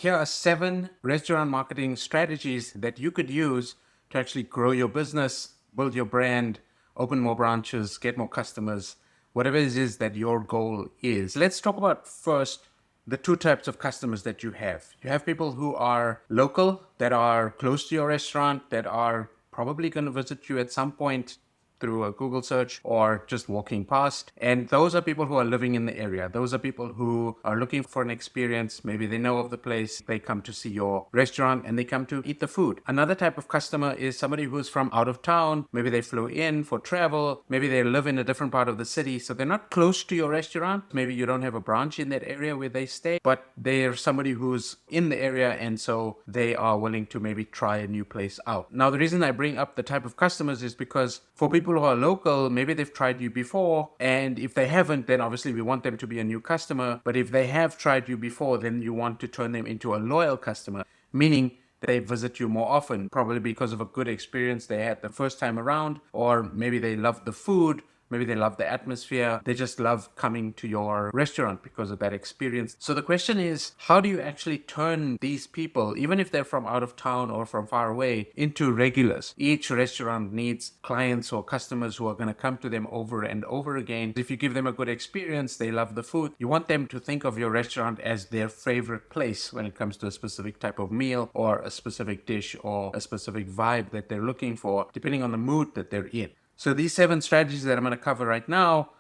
Here are 7 restaurant marketing strategies that you could use to actually grow your business, build your brand, open more branches, get more customers, whatever it is that your goal is. Let's talk about first the 2 types of customers that you have. You have people who are local, that are close to your restaurant, that are probably going to visit you at some point through a Google search or just walking past. And those are people who are living in the area. Those are people who are looking for an experience. Maybe they know of the place. They come to see your restaurant and they come to eat the food. Another type of customer is somebody who's from out of town. Maybe they flew in for travel. Maybe they live in a different part of the city. So they're not close to your restaurant. Maybe you don't have a branch in that area where they stay, but they're somebody who's in the area. And so they are willing to maybe try a new place out. Now, the reason I bring up the type of customers is because for people who are local, maybe they've tried you before, and if they haven't, then obviously we want them to be a new customer. But if they have tried you before, then you want to turn them into a loyal customer, meaning they visit you more often, probably because of a good experience they had the first time around, or maybe they love the food. Maybe they love the atmosphere. They just love coming to your restaurant because of that experience. So the question is, how do you actually turn these people, even if they're from out of town or from far away, into regulars? Each restaurant needs clients or customers who are going to come to them over and over again. If you give them a good experience, they love the food, you want them to think of your restaurant as their favorite place when it comes to a specific type of meal or a specific dish or a specific vibe that they're looking for, depending on the mood that they're in. So these 7 strategies that I'm going to cover right now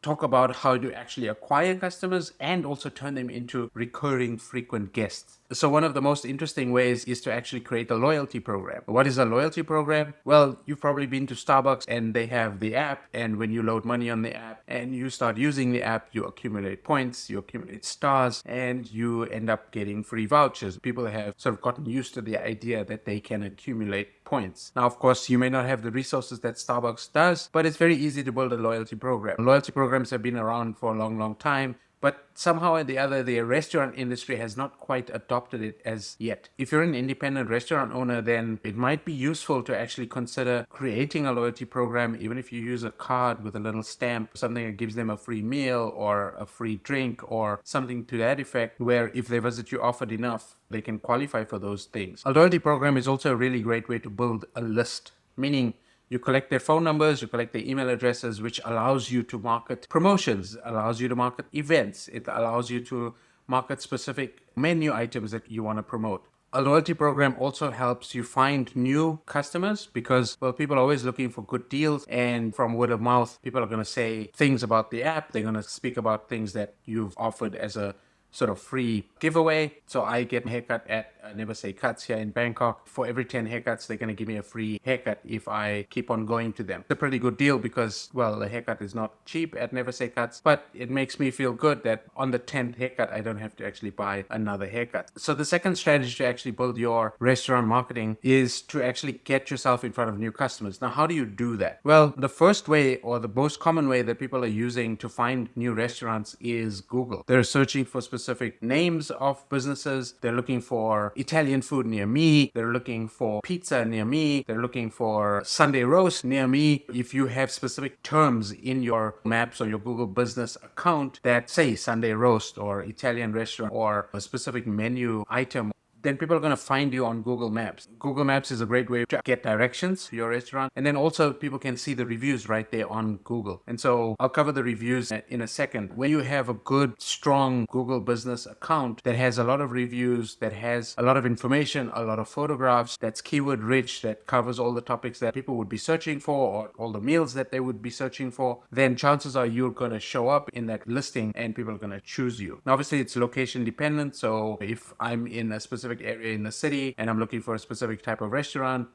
talk about how to actually acquire customers and also turn them into recurring frequent guests. So one of the most interesting ways is to actually create a loyalty program. What is a loyalty program? Well, you've probably been to Starbucks and they have the app, and when you load money on the app and you start using the app, you accumulate points, you accumulate stars, and you end up getting free vouchers. People have sort of gotten used to the idea that they can accumulate points. Now, of course, you may not have the resources that Starbucks does, but it's very easy to build a loyalty program. Loyalty programs have been around for a long, long time, but somehow or the other, the restaurant industry has not quite adopted it as yet. If you're an independent restaurant owner, then it might be useful to actually consider creating a loyalty program, even if you use a card with a little stamp, something that gives them a free meal or a free drink or something to that effect, where if they visit you often enough, they can qualify for those things. A loyalty program is also a really great way to build a list, meaning you collect their phone numbers, you collect their email addresses, which allows you to market promotions, allows you to market events. It allows you to market specific menu items that you want to promote. A loyalty program also helps you find new customers because, well, people are always looking for good deals, and from word of mouth, people are going to say things about the app. They're going to speak about things that you've offered as a sort of free giveaway. So I get a haircut at Never Say Cuts here in Bangkok. For every 10 haircuts, they're going to give me a free haircut if I keep on going to them. It's a pretty good deal because, well, a haircut is not cheap at Never Say Cuts, but it makes me feel good that on the 10th haircut, I don't have to actually buy another haircut. So the second strategy to actually build your restaurant marketing is to actually get yourself in front of new customers. Now, how do you do that? Well, the first way, or the most common way that people are using to find new restaurants is Google. They're searching for specific names of businesses. They're looking for Italian food near me. They're looking for pizza near me. They're looking for Sunday roast near me. If you have specific terms in your Maps or your Google business account that say Sunday roast or Italian restaurant or a specific menu item, then people are going to find you on Google Maps. Google Maps is a great way to get directions to your restaurant. And then also people can see the reviews right there on Google. And so I'll cover the reviews in a second. When you have a good, strong Google business account that has a lot of reviews, that has a lot of information, a lot of photographs, that's keyword rich, that covers all the topics that people would be searching for or all the meals that they would be searching for, then chances are you're going to show up in that listing and people are going to choose you. Now, obviously, it's location dependent. So if I'm in a specific area in the city and I'm looking for a specific type of restaurant,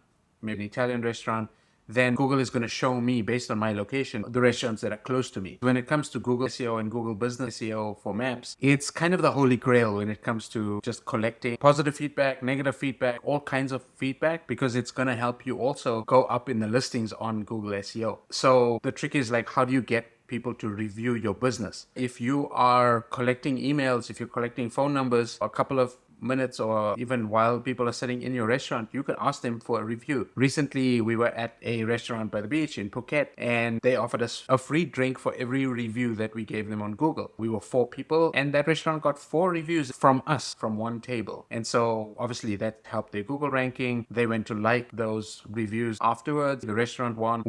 maybe an Italian restaurant, then Google is going to show me, based on my location, the restaurants that are close to me. When it comes to Google SEO and Google Business SEO for maps, it's kind of the holy grail when it comes to just collecting positive feedback, negative feedback, all kinds of feedback, because it's going to help you also go up in the listings on Google SEO. So the trick is, like, how do you get people to review your business? If you are collecting emails, if you're collecting phone numbers, a couple of minutes or even while people are sitting in your restaurant, you can ask them for a review. Recently, we were at a restaurant by the beach in Phuket, and they offered us a free drink for every review that we gave them on Google. We were 4 people, and that restaurant got 4 reviews from us from one table. And so obviously that helped their Google ranking. They went to like those reviews afterwards. The restaurant won.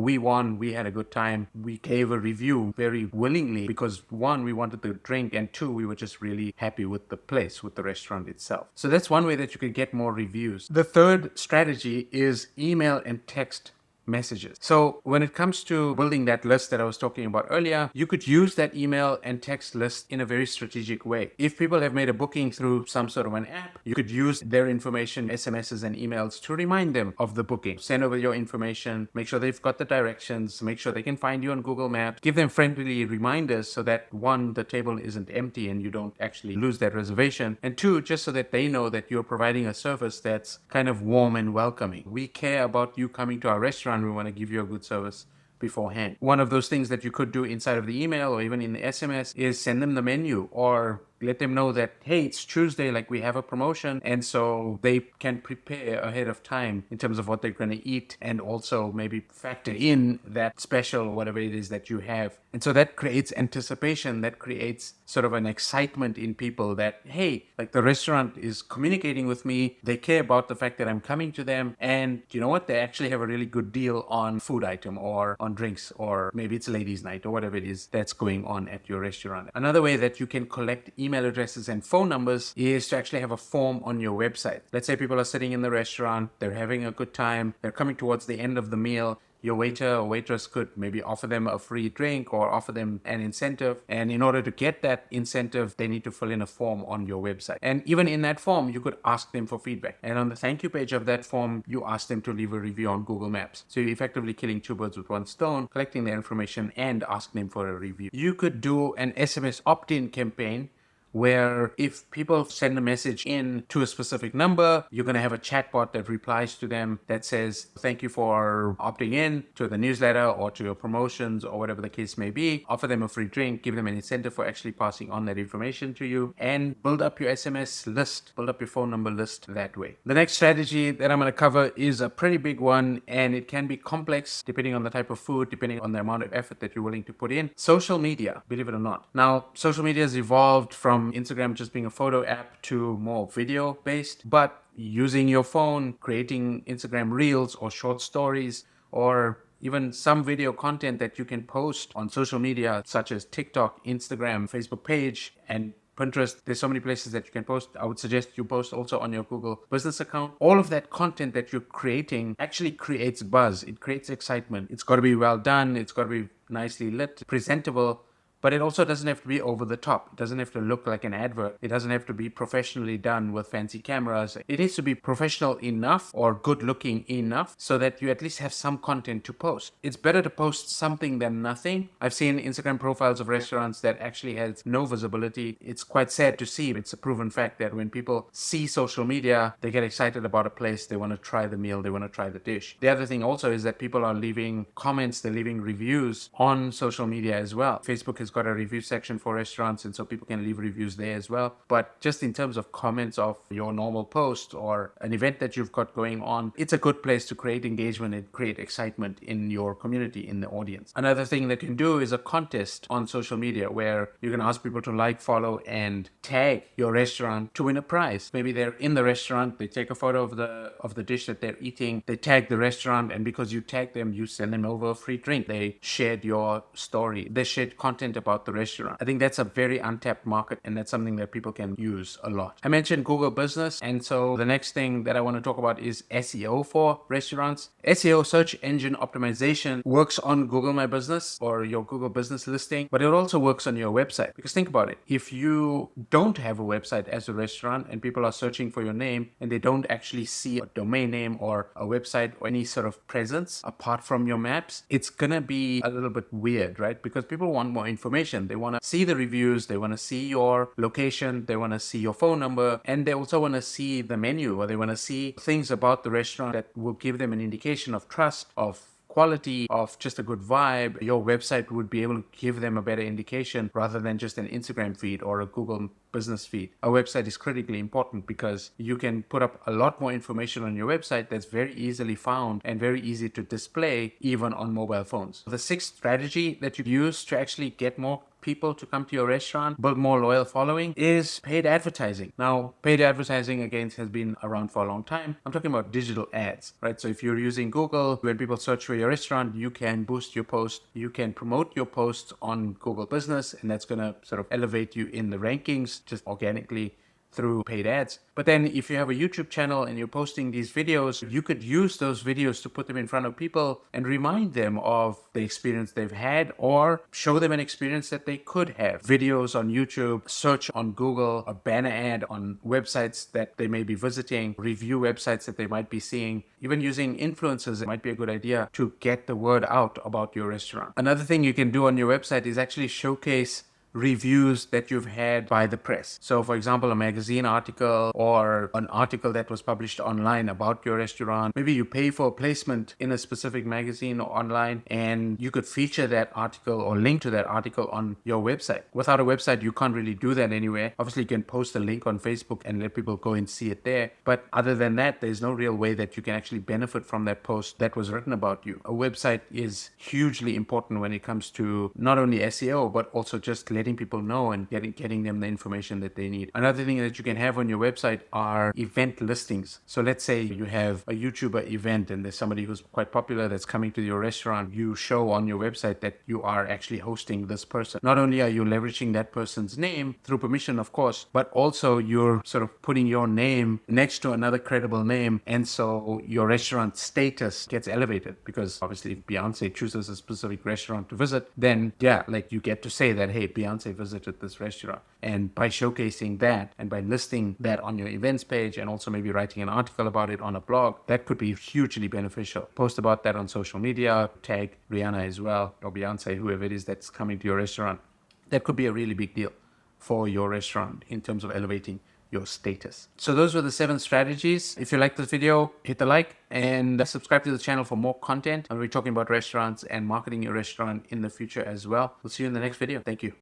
We had a good time. We gave a review very willingly because one, we wanted the drink, and two, we were just really happy with the place, with the restaurant itself. So that's one way that you could get more reviews. The third strategy is email and text messages. So when it comes to building that list that I was talking about earlier, you could use that email and text list in a very strategic way. If people have made a booking through some sort of an app, you could use their information, SMSs and emails, to remind them of the booking. Send over your information, make sure they've got the directions, make sure they can find you on Google Maps, give them friendly reminders so that one, the table isn't empty and you don't actually lose that reservation, and two, just so that they know that you're providing a service that's kind of warm and welcoming. We care about you coming to our restaurant. We want to give you a good service beforehand. One of those things that you could do inside of the email or even in the SMS is send them the menu, or let them know that, hey, it's Tuesday, like we have a promotion, and so they can prepare ahead of time in terms of what they're going to eat, and also maybe factor in that special, whatever it is that you have. And so that creates anticipation, that creates sort of an excitement in people that, hey, like the restaurant is communicating with me, they care about the fact that I'm coming to them, and you know what, they actually have a really good deal on food item or on drinks, or maybe it's ladies' night or whatever it is that's going on at your restaurant. Another way that you can collect email addresses and phone numbers is to actually have a form on your website. Let's say people are sitting in the restaurant, they're having a good time, they're coming towards the end of the meal. Your waiter or waitress could maybe offer them a free drink or offer them an incentive. And in order to get that incentive, they need to fill in a form on your website. And even in that form, you could ask them for feedback. And on the thank you page of that form, you ask them to leave a review on Google Maps. So you're effectively killing 2 birds with 1 stone, collecting their information and asking them for a review. You could do an SMS opt-in campaign where if people send a message in to a specific number, you're going to have a chatbot that replies to them that says, thank you for opting in to the newsletter or to your promotions or whatever the case may be. Offer them a free drink, give them an incentive for actually passing on that information to you, and build up your SMS list, build up your phone number list that way. The next strategy that I'm going to cover is a pretty big one, and it can be complex depending on the type of food, depending on the amount of effort that you're willing to put in. Social media, believe it or not. Now, social media has evolved from Instagram just being a photo app to more video based, but using your phone, creating Instagram reels or short stories, or even some video content that you can post on social media such as TikTok, Instagram, Facebook page, and Pinterest. There's so many places that you can post. I would suggest you post also on your Google business account. All of that content that you're creating actually creates buzz. It creates excitement. It's got to be well done. It's got to be nicely lit, presentable. But it also doesn't have to be over the top. It doesn't have to look like an advert. It doesn't have to be professionally done with fancy cameras. It needs to be professional enough or good looking enough so that you at least have some content to post. It's better to post something than nothing. I've seen Instagram profiles of restaurants that actually has no visibility. It's quite sad to see. It's a proven fact that when people see social media, they get excited about a place. They want to try the meal. They want to try the dish. The other thing also is that people are leaving comments. They're leaving reviews on social media as well. Facebook has got a review section for restaurants, and so people can leave reviews there as well. But just in terms of comments of your normal post or an event that you've got going on, it's a good place to create engagement and create excitement in your community, in the audience. Another thing that you can do is a contest on social media where you can ask people to like, follow, and tag your restaurant to win a prize. Maybe they're in the restaurant, they take a photo of the dish that they're eating, they tag the restaurant, and because you tag them, you send them over a free drink. They shared your story. They shared content about the restaurant. I think that's a very untapped market, and that's something that people can use a lot. I mentioned Google Business, and so the next thing that I want to talk about is SEO for restaurants. SEO, search engine optimization, works on Google My Business or your Google Business listing, but it also works on your website. Because think about it, if you don't have a website as a restaurant and people are searching for your name and they don't actually see a domain name or a website or any sort of presence apart from your maps, it's gonna be a little bit weird, right? Because people want more information. They want to see the reviews, they want to see your location, they want to see your phone number, and they also want to see the menu, or they want to see things about the restaurant that will give them an indication of trust, of quality, of just a good vibe, your website would be able to give them a better indication rather than just an Instagram feed or a Google business feed. A website is critically important because you can put up a lot more information on your website that's very easily found and very easy to display even on mobile phones. The sixth strategy that you use to actually get more people to come to your restaurant, build more loyal following, is paid advertising. Now, paid advertising again has been around for a long time. I'm talking about digital ads, right? So if you're using Google, when people search for your restaurant, you can boost your post, you can promote your posts on Google Business, and that's going to sort of elevate you in the rankings just organically through paid ads. But then if you have a YouTube channel and you're posting these videos, you could use those videos to put them in front of people and remind them of the experience they've had or show them an experience that they could have. Videos on YouTube, search on Google, a banner ad on websites that they may be visiting, review websites that they might be seeing. Even using influencers, it might be a good idea to get the word out about your restaurant. Another thing you can do on your website is actually showcase reviews that you've had by the press. So for example, a magazine article or an article that was published online about your restaurant. Maybe you pay for a placement in a specific magazine or online, and you could feature that article or link to that article on your website. Without a website, you can't really do that anywhere. Obviously, you can post a link on Facebook and let people go and see it there. But other than that, there's no real way that you can actually benefit from that post that was written about you. A website is hugely important when it comes to not only SEO, but also just letting people know and getting them the information that they need. Another thing that you can have on your website are event listings. So let's say you have a YouTuber event and there's somebody who's quite popular that's coming to your restaurant. You show on your website that you are actually hosting this person. Not only are you leveraging that person's name through permission, of course, but also you're sort of putting your name next to another credible name. And so your restaurant status gets elevated because obviously if Beyonce chooses a specific restaurant to visit, then yeah, like you get to say that, hey, Beyonce visited this restaurant. And by showcasing that and by listing that on your events page and also maybe writing an article about it on a blog, that could be hugely beneficial. Post about that on social media, tag Rihanna as well, or Beyonce, whoever it is that's coming to your restaurant. That could be a really big deal for your restaurant in terms of elevating your status. So those were the 7 strategies. If you liked this video, hit the like and subscribe to the channel for more content. I'll be talking about restaurants and marketing your restaurant in the future as well. We'll see you in the next video. Thank you.